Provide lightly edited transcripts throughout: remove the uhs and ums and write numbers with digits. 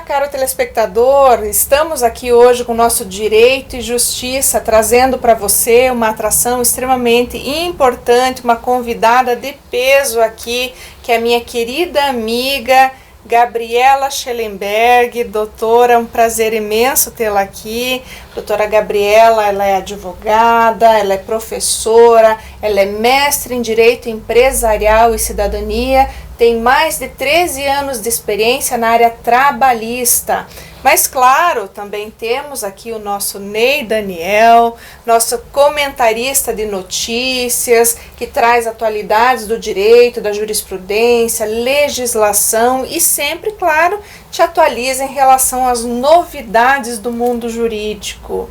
caro telespectador, estamos aqui hoje com o nosso Direito e Justiça, trazendo para você uma atração extremamente importante, uma convidada de peso aqui, que é a minha querida amiga Gabriela Schellenberg. Doutora, um prazer imenso tê-la aqui. Doutora Gabriela, ela é advogada, ela é professora, ela é mestre em Direito Empresarial e Cidadania, tem mais de 13 anos de experiência na área trabalhista. Mas claro, também temos aqui o nosso Ney Daniel, nosso comentarista de notícias, que traz atualidades do direito, da jurisprudência, legislação e sempre, claro, te atualiza em relação às novidades do mundo jurídico.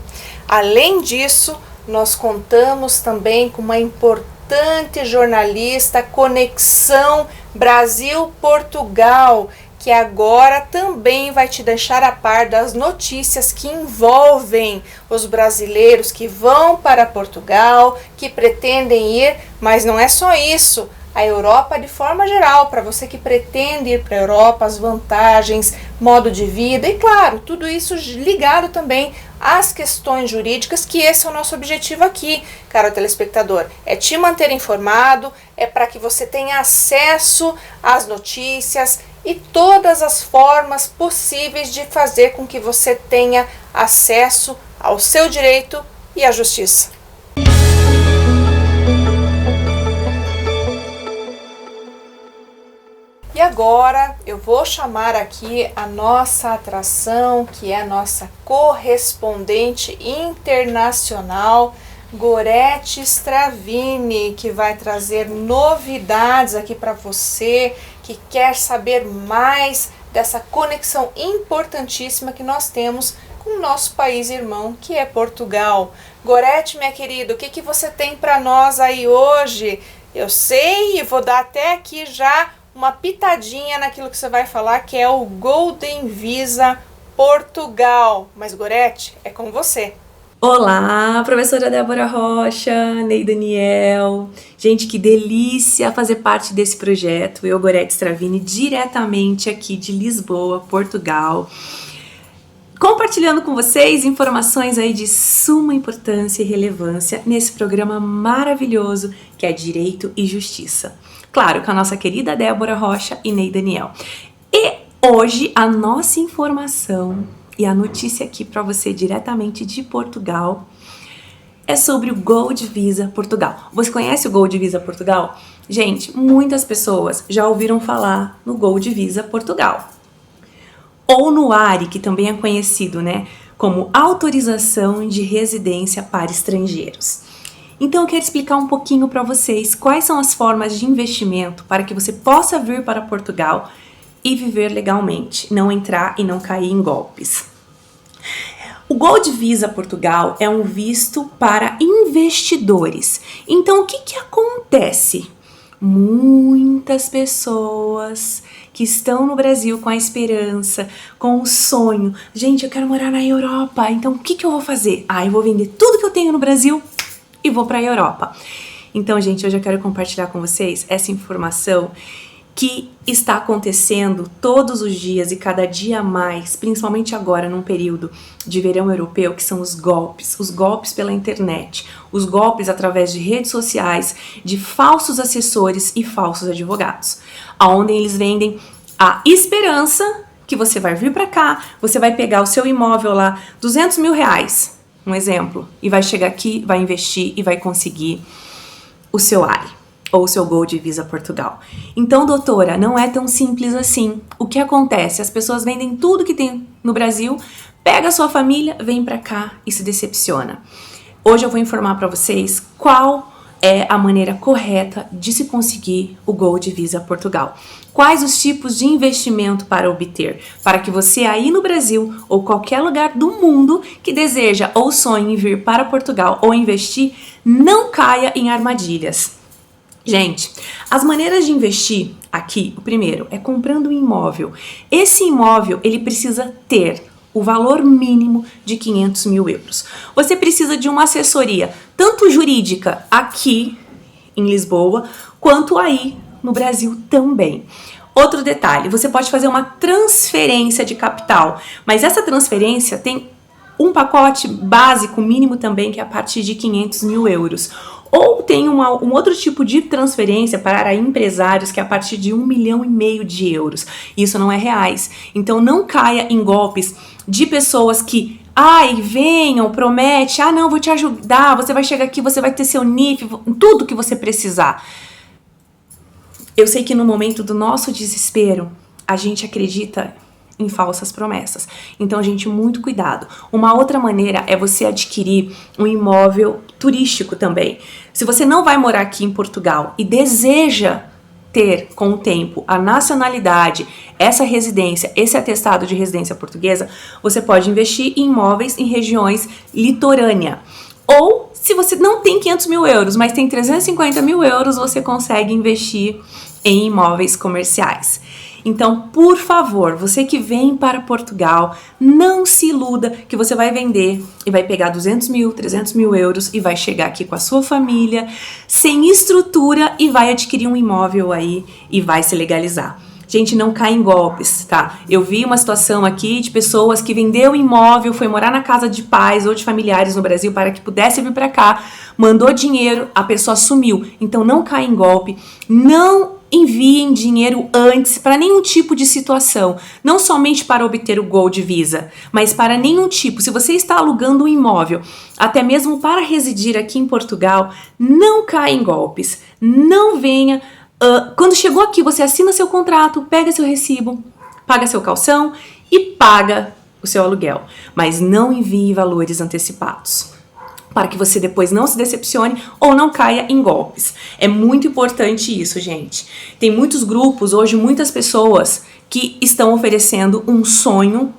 Além disso, nós contamos também com uma importante jornalista, Conexão Brasil-Portugal, que agora também vai te deixar a par das notícias que envolvem os brasileiros que vão para Portugal, que pretendem ir, mas não é só isso. A Europa de forma geral, para você que pretende ir para a Europa, as vantagens, modo de vida e claro, tudo isso ligado também às questões jurídicas, que esse é o nosso objetivo aqui, caro telespectador, é te manter informado, é para que você tenha acesso às notícias e todas as formas possíveis de fazer com que você tenha acesso ao seu direito e à justiça. E agora eu vou chamar aqui a nossa atração, que é a nossa correspondente internacional, Gorete Stravini, que vai trazer novidades aqui para você que quer saber mais dessa conexão importantíssima que nós temos com o nosso país irmão, que é Portugal. Gorete, minha querida, o que você tem para nós aí hoje? Eu sei e vou dar até aqui já uma pitadinha naquilo que você vai falar, que é o Golden Visa Portugal. Mas, Gorete, é com você. Olá, professora Débora Rocha, Ney Daniel. Gente, que delícia fazer parte desse projeto. Eu, Gorete Stravini, diretamente aqui de Lisboa, Portugal. Compartilhando com vocês informações aí de suma importância e relevância nesse programa maravilhoso que é Direito e Justiça. Claro, com a nossa querida Débora Rocha e Ney Daniel. E hoje a nossa informação e a notícia aqui para você diretamente de Portugal é sobre o Gold Visa Portugal. Você conhece o Gold Visa Portugal? Gente, muitas pessoas já ouviram falar no Gold Visa Portugal. Ou no ARI, que também é conhecido, né, como Autorização de Residência para Estrangeiros. Então eu quero explicar um pouquinho para vocês quais são as formas de investimento para que você possa vir para Portugal e viver legalmente, não entrar e não cair em golpes. O Gold Visa Portugal é um visto para investidores. Então o que acontece? Muitas pessoas que estão no Brasil com a esperança, com o sonho, gente, eu quero morar na Europa, então o que eu vou fazer? Eu vou vender tudo que eu tenho no Brasil e vou para a Europa. Então, gente, hoje eu quero compartilhar com vocês essa informação que está acontecendo todos os dias e cada dia mais, principalmente agora num período de verão europeu, que são os golpes pela internet, os golpes através de redes sociais, de falsos assessores e falsos advogados, onde eles vendem a esperança que você vai vir para cá, você vai pegar o seu imóvel lá, R$200 mil, um exemplo, e vai chegar aqui, vai investir e vai conseguir o seu ARI ou o seu Gold Visa Portugal. Então, doutora, não é tão simples assim. O que acontece? As pessoas vendem tudo que tem no Brasil, pega a sua família, vem pra cá e se decepciona. Hoje eu vou informar para vocês qual é a maneira correta de se conseguir o Gold Visa Portugal. Quais os tipos de investimento para obter, para que você aí no Brasil ou qualquer lugar do mundo que deseja ou sonhe em vir para Portugal ou investir, não caia em armadilhas. Gente, as maneiras de investir aqui, o primeiro é comprando um imóvel. Esse imóvel, ele precisa ter o valor mínimo de 500 mil euros. Você precisa de uma assessoria, tanto jurídica aqui em Lisboa, quanto aí no Brasil também. Outro detalhe, você pode fazer uma transferência de capital, mas essa transferência tem um pacote básico mínimo também, que é a partir de 500 mil euros. Ou tem um outro tipo de transferência para empresários, que é a partir de 1,5 milhão de euros. Isso não é reais. Então não caia em golpes de pessoas que venham, promete, não, vou te ajudar, você vai chegar aqui, você vai ter seu NIF, tudo que você precisar. Eu sei que no momento do nosso desespero, a gente acredita em falsas promessas. Então, gente, muito cuidado. Uma outra maneira é você adquirir um imóvel turístico também. Se você não vai morar aqui em Portugal e deseja ter, com o tempo, a nacionalidade, essa residência, esse atestado de residência portuguesa, você pode investir em imóveis em regiões litorâneas. Ou, se você não tem 500 mil euros, mas tem 350 mil euros, você consegue investir em imóveis comerciais. Então, por favor, você que vem para Portugal, não se iluda que você vai vender e vai pegar 200 mil, 300 mil euros e vai chegar aqui com a sua família, sem estrutura, e vai adquirir um imóvel aí e vai se legalizar. Gente, não cai em golpes, tá? Eu vi uma situação aqui de pessoas que vendeu imóvel, foi morar na casa de pais ou de familiares no Brasil para que pudesse vir para cá, mandou dinheiro, a pessoa sumiu. Então, não cai em golpe, não enviem dinheiro antes para nenhum tipo de situação, não somente para obter o Gold Visa, mas para nenhum tipo. Se você está alugando um imóvel, até mesmo para residir aqui em Portugal, não caia em golpes, não venha. Quando chegou aqui, você assina seu contrato, pega seu recibo, paga seu calção e paga o seu aluguel, mas não envie valores antecipados, para que você depois não se decepcione ou não caia em golpes. É muito importante isso, gente. Tem muitos grupos hoje, muitas pessoas que estão oferecendo um sonho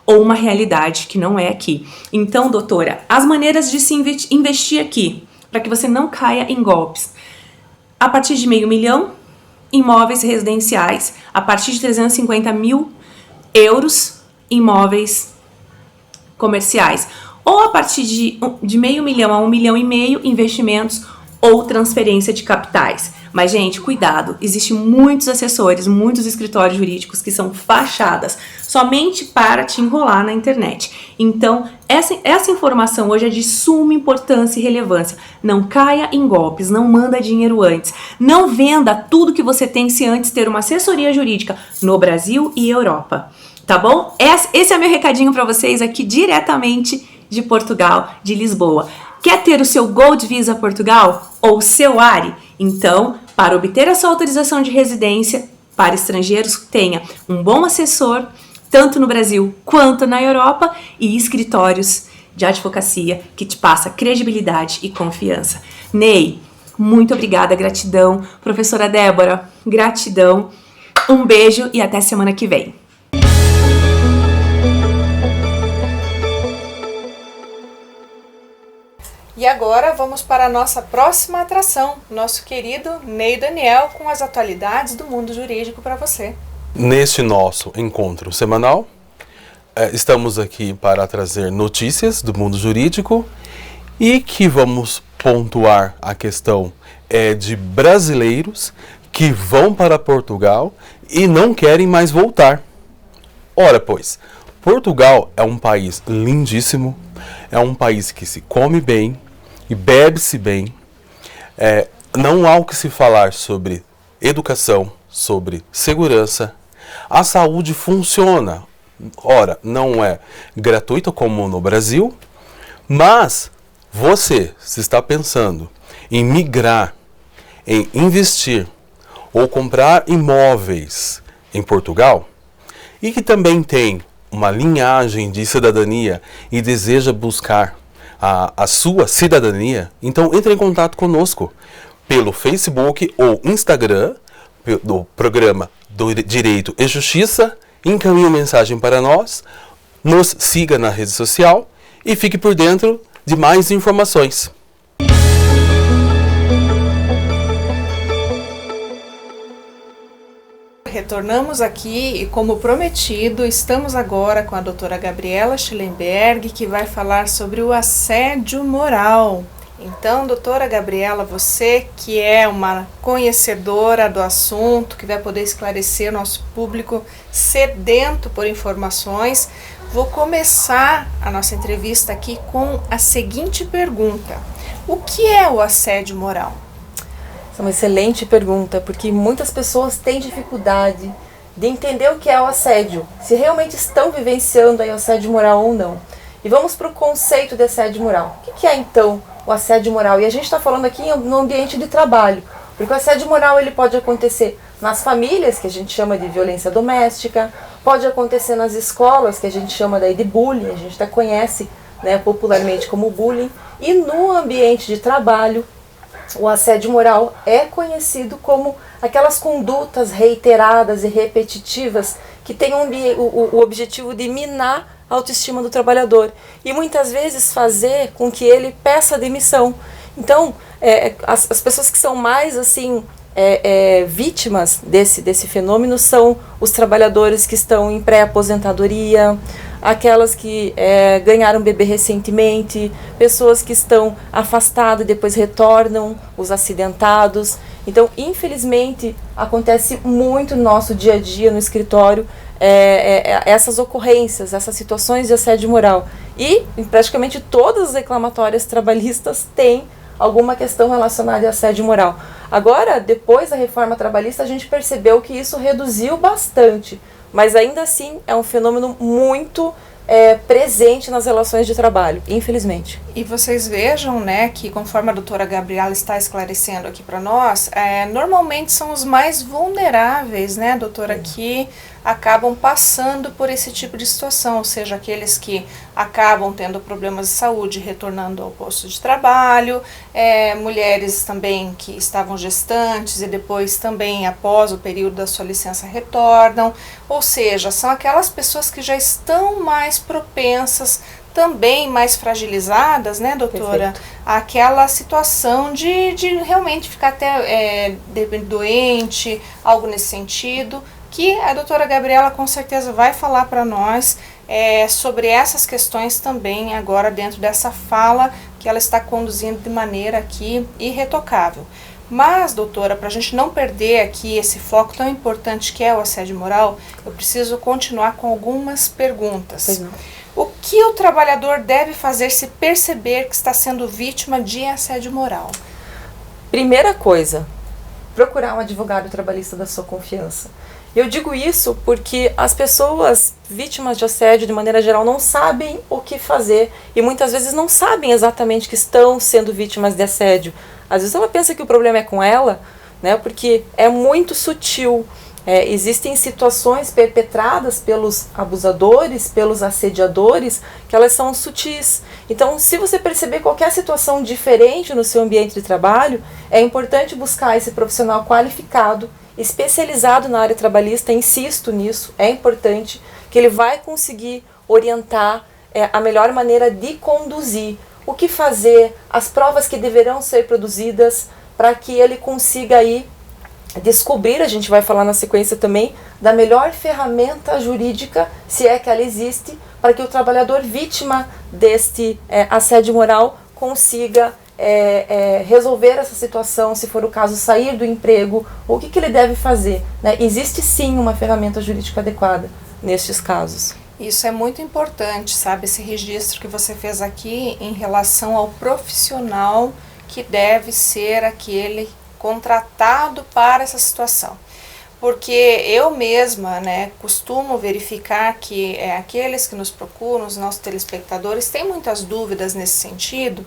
ou uma realidade que não é aqui. Então, doutora, as maneiras de se investir aqui, para que você não caia em golpes. A partir de 500 mil, imóveis residenciais. A partir de 350 mil euros, imóveis comerciais. Ou a partir de 500 mil a 1,5 milhão, investimentos ou transferência de capitais. Mas, gente, cuidado, existem muitos assessores, muitos escritórios jurídicos que são fachadas somente para te enrolar na internet. Então, essa informação hoje é de suma importância e relevância. Não caia em golpes, não manda dinheiro antes. Não venda tudo que você tem se antes ter uma assessoria jurídica no Brasil e Europa. Tá bom? Esse é meu recadinho para vocês aqui diretamente de Portugal, de Lisboa. Quer ter o seu Gold Visa Portugal ou o seu ARI? Então, para obter a sua autorização de residência para estrangeiros, tenha um bom assessor, tanto no Brasil quanto na Europa, e escritórios de advocacia que te passa credibilidade e confiança. Ney, muito obrigada, gratidão. Professora Débora, gratidão. Um beijo e até semana que vem. E agora vamos para a nossa próxima atração, nosso querido Ney Daniel, com as atualidades do mundo jurídico para você. Neste nosso encontro semanal, estamos aqui para trazer notícias do mundo jurídico e que vamos pontuar a questão de brasileiros que vão para Portugal e não querem mais voltar. Ora, pois, Portugal é um país lindíssimo, é um país que se come bem e bebe-se bem. Não há o que se falar sobre educação, sobre segurança. A saúde funciona. Ora, não é gratuita como no Brasil, mas você, se está pensando em migrar, em investir ou comprar imóveis em Portugal, e que também tem uma linhagem de cidadania e deseja buscar a sua cidadania, então entre em contato conosco pelo Facebook ou Instagram do programa do Direito e Justiça. Encaminhe mensagem para nós, nos siga na rede social e fique por dentro de mais informações. Retornamos aqui e, como prometido, estamos agora com a doutora Gabriela Schellenberg, que vai falar sobre o assédio moral. Então, doutora Gabriela, você que é uma conhecedora do assunto, que vai poder esclarecer nosso público sedento por informações, vou começar a nossa entrevista aqui com a seguinte pergunta: o que é o assédio moral? Essa é uma excelente pergunta, porque muitas pessoas têm dificuldade de entender o que é o assédio, se realmente estão vivenciando aí o assédio moral ou não. E vamos para o conceito de assédio moral. O que é então o assédio moral? E a gente está falando aqui no ambiente de trabalho, porque o assédio moral ele pode acontecer nas famílias, que a gente chama de violência doméstica, pode acontecer nas escolas, que a gente chama daí de bullying, a gente até conhece, né, popularmente como bullying, e no ambiente de trabalho, o assédio moral é conhecido como aquelas condutas reiteradas e repetitivas que têm o objetivo de minar a autoestima do trabalhador e muitas vezes fazer com que ele peça demissão. Então, as pessoas que são mais assim vítimas desse fenômeno são os trabalhadores que estão em pré-aposentadoria, aquelas que ganharam bebê recentemente, pessoas que estão afastadas e depois retornam, os acidentados. Então, infelizmente, acontece muito no nosso dia a dia no escritório essas ocorrências, essas situações de assédio moral. E em praticamente todas as reclamatórias trabalhistas têm alguma questão relacionada a assédio moral. Agora, depois da reforma trabalhista, a gente percebeu que isso reduziu bastante, mas ainda assim é um fenômeno muito presente nas relações de trabalho, infelizmente. E vocês vejam, né, que conforme a doutora Gabriela está esclarecendo aqui para nós, normalmente são os mais vulneráveis, né, doutora, que acabam passando por esse tipo de situação, ou seja, aqueles que acabam tendo problemas de saúde retornando ao posto de trabalho, mulheres também que estavam gestantes e depois também após o período da sua licença retornam, ou seja, são aquelas pessoas que já estão mais propensas, também mais fragilizadas, né, doutora, aquela situação de realmente ficar até doente, algo nesse sentido, que a doutora Gabriela com certeza vai falar para nós sobre essas questões também agora dentro dessa fala que ela está conduzindo de maneira aqui irretocável. Mas, doutora, para a gente não perder aqui esse foco tão importante que é o assédio moral, eu preciso continuar com algumas perguntas. Pois não. O que o trabalhador deve fazer se perceber que está sendo vítima de assédio moral? Primeira coisa, procurar um advogado trabalhista da sua confiança. Eu digo isso porque as pessoas vítimas de assédio, de maneira geral, não sabem o que fazer e muitas vezes não sabem exatamente que estão sendo vítimas de assédio. Às vezes ela pensa que o problema é com ela, né, porque é muito sutil. Existem situações perpetradas pelos abusadores, pelos assediadores, que elas são sutis. Então, se você perceber qualquer situação diferente no seu ambiente de trabalho, é importante buscar esse profissional qualificado, especializado na área trabalhista, insisto nisso, é importante, que ele vai conseguir orientar a melhor maneira de conduzir, o que fazer, as provas que deverão ser produzidas, para que ele consiga aí descobrir, a gente vai falar na sequência também, da melhor ferramenta jurídica, se é que ela existe, para que o trabalhador vítima deste assédio moral consiga resolver essa situação, se for o caso, sair do emprego, o que ele deve fazer, né? Existe sim uma ferramenta jurídica adequada nestes casos. Isso é muito importante, sabe, esse registro que você fez aqui em relação ao profissional que deve ser aquele contratado para essa situação. Porque eu mesma, né, costumo verificar que aqueles que nos procuram, os nossos telespectadores, têm muitas dúvidas nesse sentido.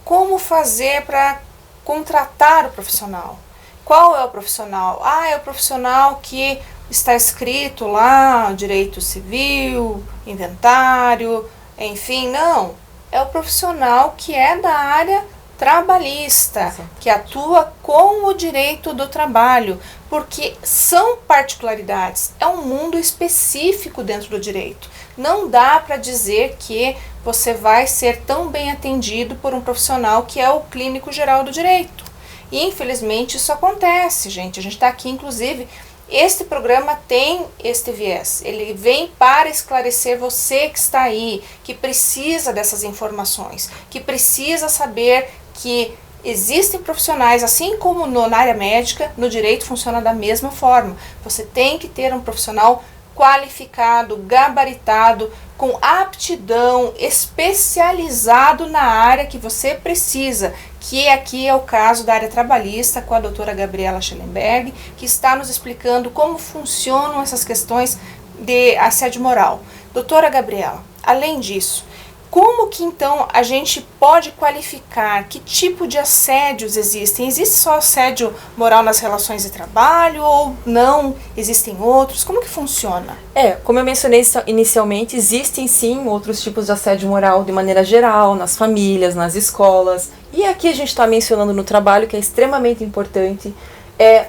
Como fazer para contratar o profissional? Qual é o profissional? É o profissional que está escrito lá, direito civil, inventário, enfim, não. É o profissional que é da área trabalhista, que atua com o direito do trabalho, porque são particularidades, é um mundo específico dentro do direito. Não dá para dizer que você vai ser tão bem atendido por um profissional que é o clínico geral do direito. E infelizmente isso acontece, gente. A gente está aqui, inclusive, Este programa tem este viés, ele vem para esclarecer você que está aí, que precisa dessas informações, que precisa saber que existem profissionais, assim como na área médica, no direito funciona da mesma forma. Você tem que ter um profissional qualificado, gabaritado, com aptidão, especializado na área que você precisa, que aqui é o caso da área trabalhista com a doutora Gabriela Schellenberg, que está nos explicando como funcionam essas questões de assédio moral. Doutora Gabriela, além disso, como que então a gente pode qualificar que tipo de assédios existem? Existe só assédio moral nas relações de trabalho ou não? Existem outros? Como que funciona? Como eu mencionei inicialmente, existem sim outros tipos de assédio moral de maneira geral, nas famílias, nas escolas. E aqui a gente está mencionando no trabalho, que é extremamente importante.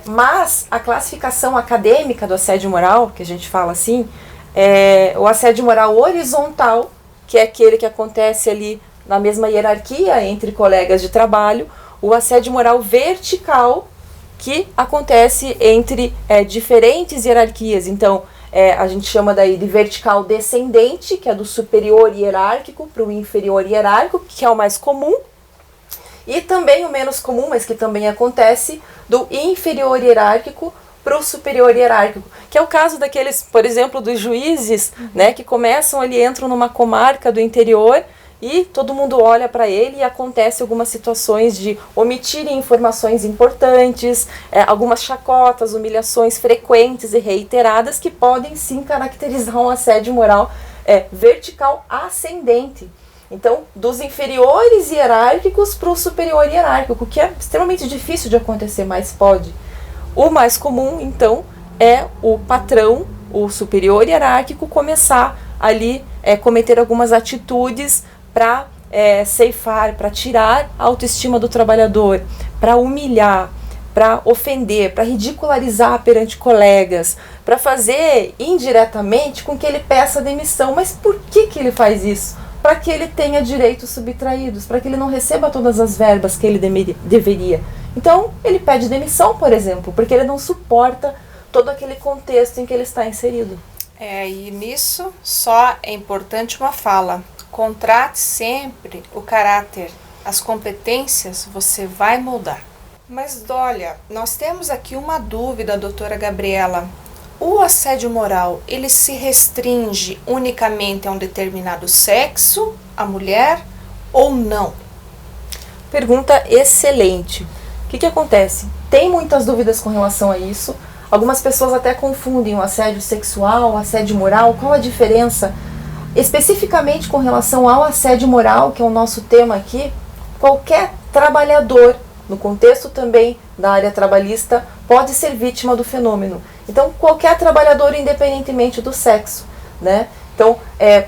Mas a classificação acadêmica do assédio moral, que a gente fala assim, é o assédio moral horizontal, que é aquele que acontece ali na mesma hierarquia entre colegas de trabalho, o assédio moral vertical, que acontece entre diferentes hierarquias. Então, a gente chama daí de vertical descendente, que é do superior hierárquico para o inferior hierárquico, que é o mais comum, e também o menos comum, mas que também acontece, do inferior hierárquico para o superior hierárquico, que é o caso daqueles, por exemplo, dos juízes, né, que começam ali, entram numa comarca do interior e todo mundo olha para ele e acontece algumas situações de omitirem informações importantes, algumas chacotas, humilhações frequentes e reiteradas que podem sim caracterizar um assédio moral vertical ascendente. Então, dos inferiores hierárquicos para o superior hierárquico, que é extremamente difícil de acontecer, mas pode. O mais comum, então, é o patrão, o superior hierárquico, começar ali, cometer algumas atitudes para ceifar, para tirar a autoestima do trabalhador, para humilhar, para ofender, para ridicularizar perante colegas, para fazer indiretamente com que ele peça demissão. Mas por que ele faz isso? Para que ele tenha direitos subtraídos, para que ele não receba todas as verbas que ele deveria. Então, ele pede demissão, por exemplo, porque ele não suporta todo aquele contexto em que ele está inserido. E nisso só é importante uma fala. Contrate sempre o caráter, as competências você vai moldar. Mas olha, nós temos aqui uma dúvida, doutora Gabriela. O assédio moral, ele se restringe unicamente a um determinado sexo, a mulher, ou não? Pergunta excelente. O que acontece? Tem muitas dúvidas com relação a isso. Algumas pessoas até confundem o assédio sexual, o assédio moral. Qual a diferença? Especificamente com relação ao assédio moral, que é o nosso tema aqui, qualquer trabalhador, no contexto também da área trabalhista, pode ser vítima do fenômeno. Então, qualquer trabalhador, independentemente do sexo, né? Então,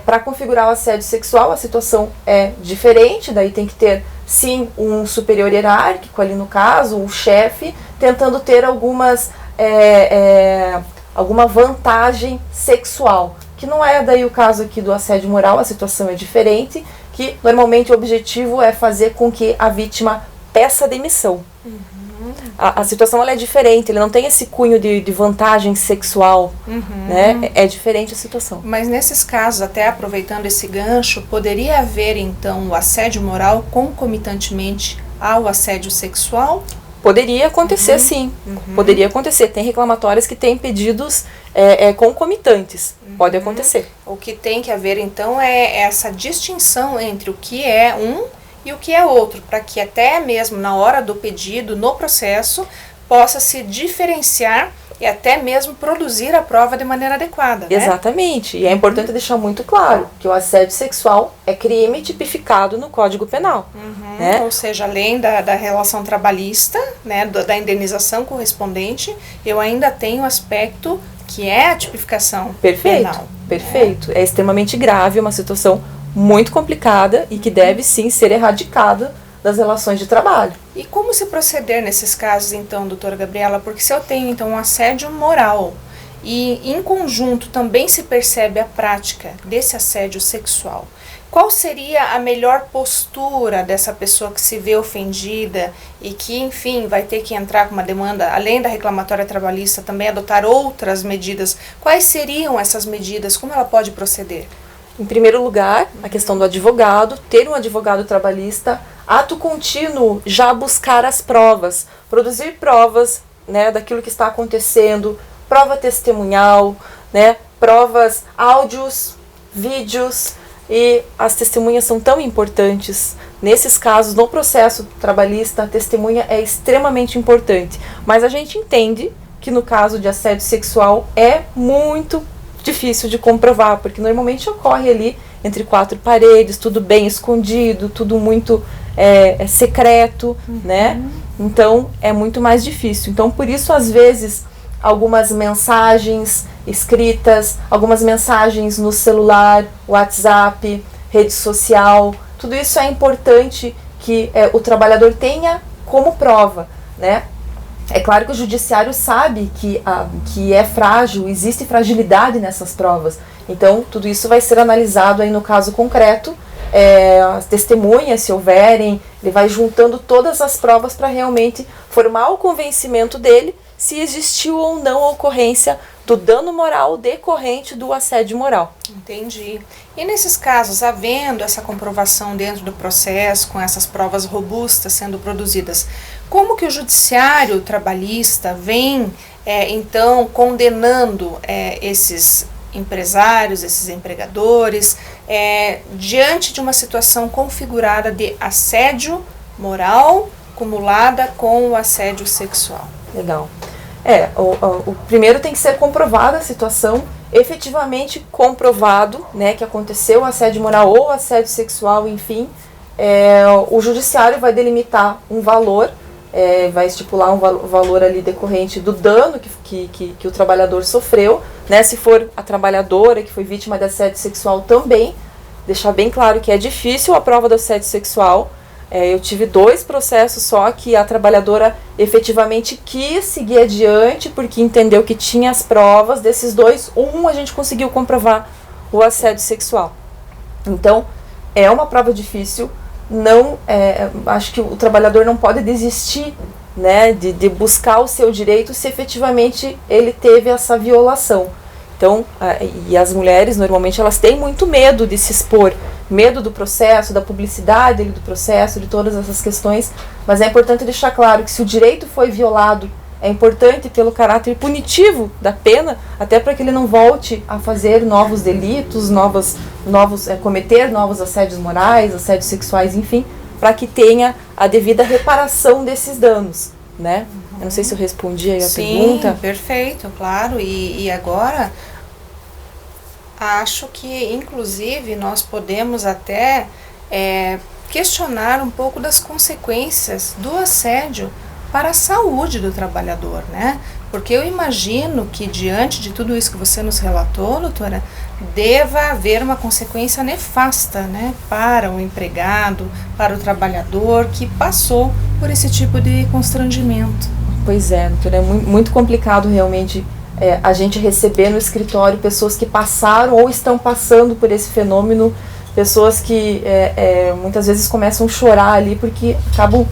para configurar o assédio sexual, a situação é diferente, daí tem que ter, sim, um superior hierárquico ali no caso, um chefe, tentando ter alguma vantagem sexual, que não é daí o caso aqui do assédio moral, a situação é diferente, que normalmente o objetivo é fazer com que a vítima peça demissão. A situação ela é diferente, ele não tem esse cunho de vantagem sexual, né? É diferente a situação. Mas nesses casos, até aproveitando esse gancho, poderia haver então o assédio moral concomitantemente ao assédio sexual? Poderia acontecer, sim. Poderia acontecer. Tem reclamatórias que têm pedidos concomitantes. Pode acontecer. O que tem que haver então é essa distinção entre o que é um e o que é outro, para que até mesmo na hora do pedido, no processo, possa se diferenciar e até mesmo produzir a prova de maneira adequada, né? Exatamente. E é importante deixar muito claro que o assédio sexual é crime tipificado no Código Penal. Né? Ou seja, além da relação trabalhista, né, da indenização correspondente, eu ainda tenho o aspecto que é a tipificação penal. Perfeito. É extremamente grave, uma situação muito complicada e que deve sim ser erradicada das relações de trabalho. E como se proceder nesses casos então, doutora Gabriela? Porque se eu tenho então um assédio moral e em conjunto também se percebe a prática desse assédio sexual, qual seria a melhor postura dessa pessoa que se vê ofendida e que, enfim, vai ter que entrar com uma demanda, além da reclamatória trabalhista, também adotar outras medidas? Quais seriam essas medidas? Como ela pode proceder? Em primeiro lugar, a questão do advogado, ter um advogado trabalhista, ato contínuo, já buscar as provas, produzir provas, né, daquilo que está acontecendo, prova testemunhal, né, provas, áudios, vídeos, e as testemunhas são tão importantes. Nesses casos, no processo trabalhista, a testemunha é extremamente importante. Mas a gente entende que no caso de assédio sexual é muito difícil de comprovar, porque normalmente ocorre ali entre quatro paredes, tudo bem escondido, tudo muito secreto, né? Então é muito mais difícil. Então por isso às vezes algumas mensagens escritas, algumas mensagens no celular, WhatsApp, rede social, tudo isso é importante que o trabalhador tenha como prova, né? É claro que o judiciário sabe que é frágil, existe fragilidade nessas provas. Então, tudo isso vai ser analisado aí no caso concreto, as testemunhas, se houverem, ele vai juntando todas as provas para realmente formar o convencimento dele se existiu ou não a ocorrência do dano moral decorrente do assédio moral. Entendi. E nesses casos, havendo essa comprovação dentro do processo, com essas provas robustas sendo produzidas, como que o judiciário trabalhista vem, então, condenando esses empresários, esses empregadores, diante de uma situação configurada de assédio moral acumulada com o assédio sexual? Legal. O primeiro tem que ser comprovada a situação, efetivamente comprovado, né, que aconteceu o assédio moral ou assédio sexual, enfim, o judiciário vai delimitar um valor, vai estipular um valor ali decorrente do dano que o trabalhador sofreu, né, se for a trabalhadora que foi vítima de assédio sexual também, deixar bem claro que é difícil a prova do assédio sexual. Eu tive 2 processos só que a trabalhadora efetivamente quis seguir adiante porque entendeu que tinha as provas. Desses 2, a gente conseguiu comprovar o assédio sexual. Então, é uma prova difícil. Acho que o trabalhador não pode desistir, né, de buscar o seu direito se efetivamente ele teve essa violação. Então, e as mulheres, normalmente, elas têm muito medo de se expor, medo do processo, da publicidade do processo, de todas essas questões, mas é importante deixar claro que se o direito foi violado, é importante pelo caráter punitivo da pena, até para que ele não volte a fazer novos delitos, cometer novos assédios morais, assédios sexuais, enfim, para que tenha a devida reparação desses danos, né? Eu não sei se eu respondi aí a pergunta. Sim, perfeito, claro. E agora, acho que, inclusive, nós podemos até questionar um pouco das consequências do assédio para a saúde do trabalhador, né? Porque eu imagino que, diante de tudo isso que você nos relatou, doutora, deva haver uma consequência nefasta, né, para o empregado, para o trabalhador que passou por esse tipo de constrangimento. Pois é, doutora, é muito complicado realmente a gente receber no escritório pessoas que passaram ou estão passando por esse fenômeno, pessoas que muitas vezes começam a chorar ali porque acabam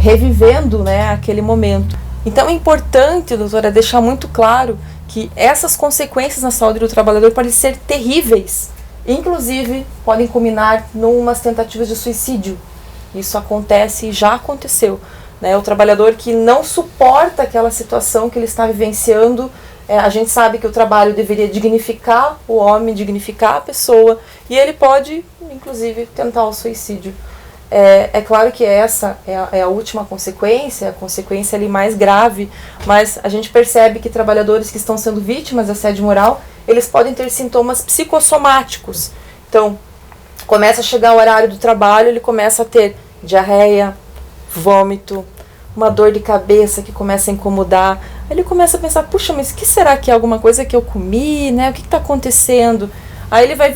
revivendo, né, aquele momento. Então é importante, doutora, deixar muito claro que essas consequências na saúde do trabalhador podem ser terríveis, inclusive podem culminar em umas tentativas de suicídio. Isso acontece e já aconteceu, né? O trabalhador que não suporta aquela situação que ele está vivenciando, a gente sabe que o trabalho deveria dignificar o homem, dignificar a pessoa, e ele pode, inclusive, tentar o suicídio. É claro que essa é a última consequência, a consequência ali mais grave, mas a gente percebe que trabalhadores que estão sendo vítimas de assédio moral, eles podem ter sintomas psicossomáticos. Então, começa a chegar o horário do trabalho, ele começa a ter diarreia, vômito, uma dor de cabeça que começa a incomodar. Aí ele começa a pensar, puxa, mas que será que é alguma coisa que eu comi, né? O que está acontecendo? Aí ele vai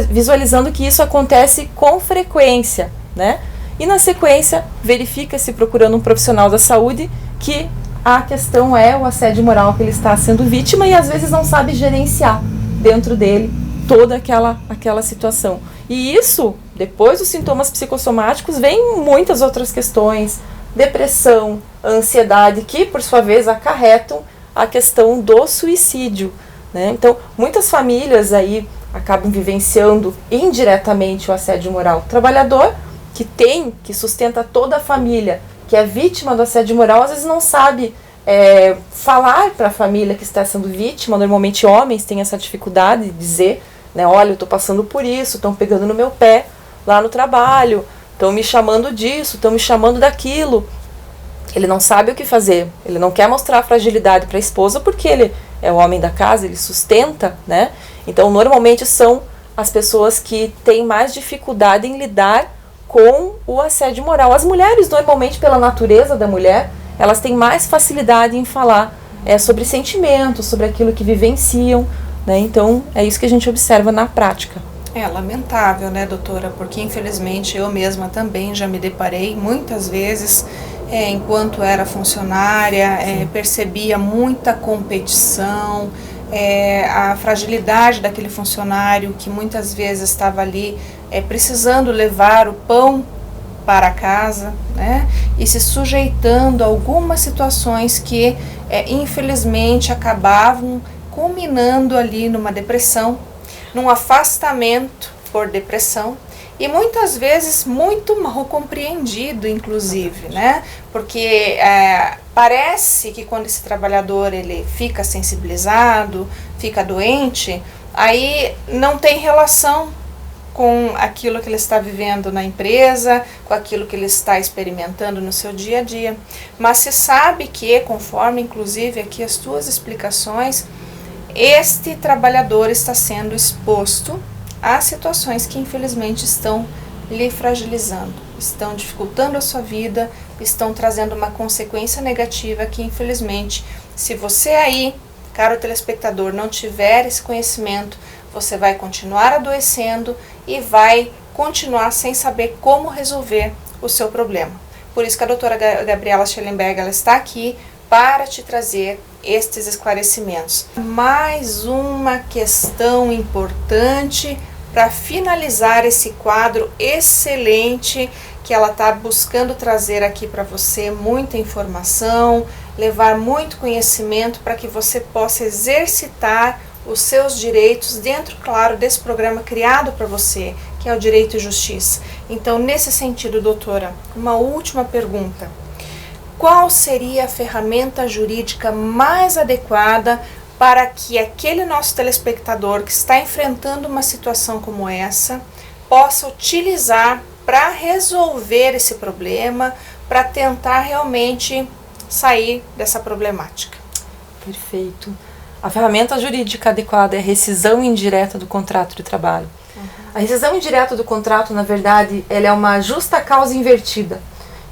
visualizando que isso acontece com frequência, né? E na sequência verifica-se, procurando um profissional da saúde, que a questão é o assédio moral que ele está sendo vítima e às vezes não sabe gerenciar dentro dele toda aquela situação. E isso, depois dos sintomas psicossomáticos, vem muitas outras questões, depressão, ansiedade, que por sua vez acarretam a questão do suicídio, né? Então, muitas famílias aí acabam vivenciando indiretamente o assédio moral. O trabalhador que sustenta toda a família, que é vítima do assédio moral, às vezes não sabe falar para a família que está sendo vítima. Normalmente homens têm essa dificuldade de dizer, né, olha, eu estou passando por isso, estão pegando no meu pé lá no trabalho, estão me chamando disso, estão me chamando daquilo. Ele não sabe o que fazer, ele não quer mostrar fragilidade para a esposa porque ele é o homem da casa, ele sustenta, né? Então, normalmente são as pessoas que têm mais dificuldade em lidar com o assédio moral. As mulheres, normalmente, pela natureza da mulher, elas têm mais facilidade em falar sobre sentimentos, sobre aquilo que vivenciam, né? Então, é isso que a gente observa na prática. É lamentável, né, doutora? Porque, infelizmente, eu mesma também já me deparei muitas vezes, enquanto era funcionária, percebia muita competição, a fragilidade daquele funcionário que muitas vezes estava ali precisando levar o pão para casa, né, e se sujeitando a algumas situações que, infelizmente, acabavam culminando ali numa depressão, num afastamento por depressão, e muitas vezes muito mal compreendido, inclusive, né? Porque parece que quando esse trabalhador ele fica sensibilizado, fica doente, aí não tem relação com aquilo que ele está vivendo na empresa, com aquilo que ele está experimentando no seu dia a dia. Mas se sabe que, conforme inclusive aqui as tuas explicações, este trabalhador está sendo exposto a situações que infelizmente estão lhe fragilizando, estão dificultando a sua vida, estão trazendo uma consequência negativa que infelizmente, se você aí, caro telespectador, não tiver esse conhecimento, você vai continuar adoecendo e vai continuar sem saber como resolver o seu problema. Por isso que a doutora Gabriela Schellenberg, ela está aqui para te trazer estes esclarecimentos. Mais uma questão importante para finalizar esse quadro excelente que ela está buscando trazer aqui para você, muita informação, levar muito conhecimento para que você possa exercitar os seus direitos dentro, claro, desse programa criado para você, que é o Direito e Justiça. Então, nesse sentido, doutora, uma última pergunta. Qual seria a ferramenta jurídica mais adequada para que aquele nosso telespectador que está enfrentando uma situação como essa possa utilizar para resolver esse problema, para tentar realmente sair dessa problemática? Perfeito. A ferramenta jurídica adequada é a rescisão indireta do contrato de trabalho. A rescisão indireta do contrato, na verdade, ela é uma justa causa invertida.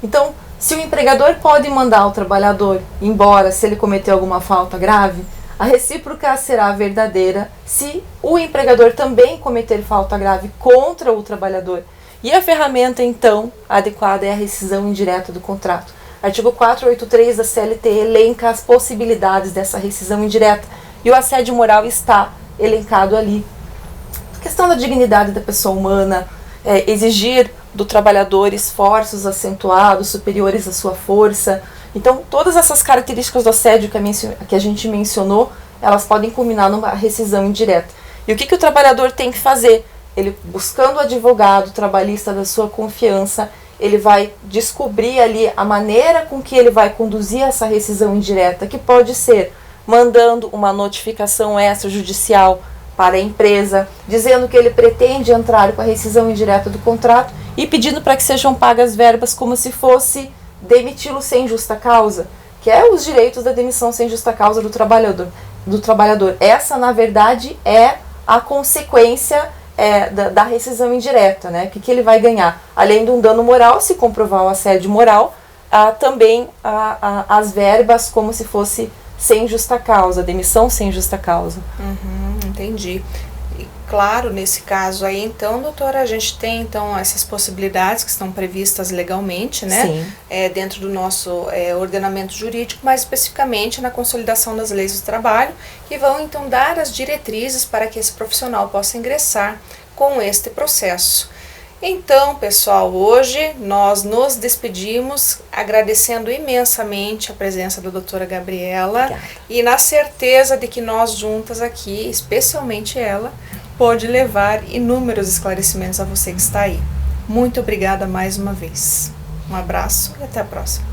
Então, se o empregador pode mandar o trabalhador embora se ele cometeu alguma falta grave, a recíproca será verdadeira se o empregador também cometer falta grave contra o trabalhador. E a ferramenta, então, adequada é a rescisão indireta do contrato. Artigo 483 da CLT elenca as possibilidades dessa rescisão indireta e o assédio moral está elencado ali. A questão da dignidade da pessoa humana, exigir do trabalhador esforços acentuados, superiores à sua força. Então, todas essas características do assédio que a gente mencionou, elas podem culminar numa rescisão indireta. E o que o trabalhador tem que fazer? Ele, buscando o advogado trabalhista da sua confiança, ele vai descobrir ali a maneira com que ele vai conduzir essa rescisão indireta, que pode ser mandando uma notificação extrajudicial para a empresa, dizendo que ele pretende entrar com a rescisão indireta do contrato e pedindo para que sejam pagas verbas como se fosse demiti-lo sem justa causa, que é os direitos da demissão sem justa causa do trabalhador. Essa, na verdade, é a consequência da rescisão indireta, né? O que ele vai ganhar? Além de um dano moral, se comprovar o assédio moral, também as verbas como se fosse sem justa causa, demissão sem justa causa. Entendi. E claro, nesse caso aí, então, doutora, a gente tem então essas possibilidades que estão previstas legalmente, né? Sim. Dentro do nosso ordenamento jurídico, mais especificamente na consolidação das leis do trabalho, que vão então dar as diretrizes para que esse profissional possa ingressar com este processo. Então, pessoal, hoje nós nos despedimos agradecendo imensamente a presença da doutora Gabriela. Obrigada. E na certeza de que nós juntas aqui, especialmente ela, pode levar inúmeros esclarecimentos a você que está aí. Muito obrigada mais uma vez. Um abraço e até a próxima.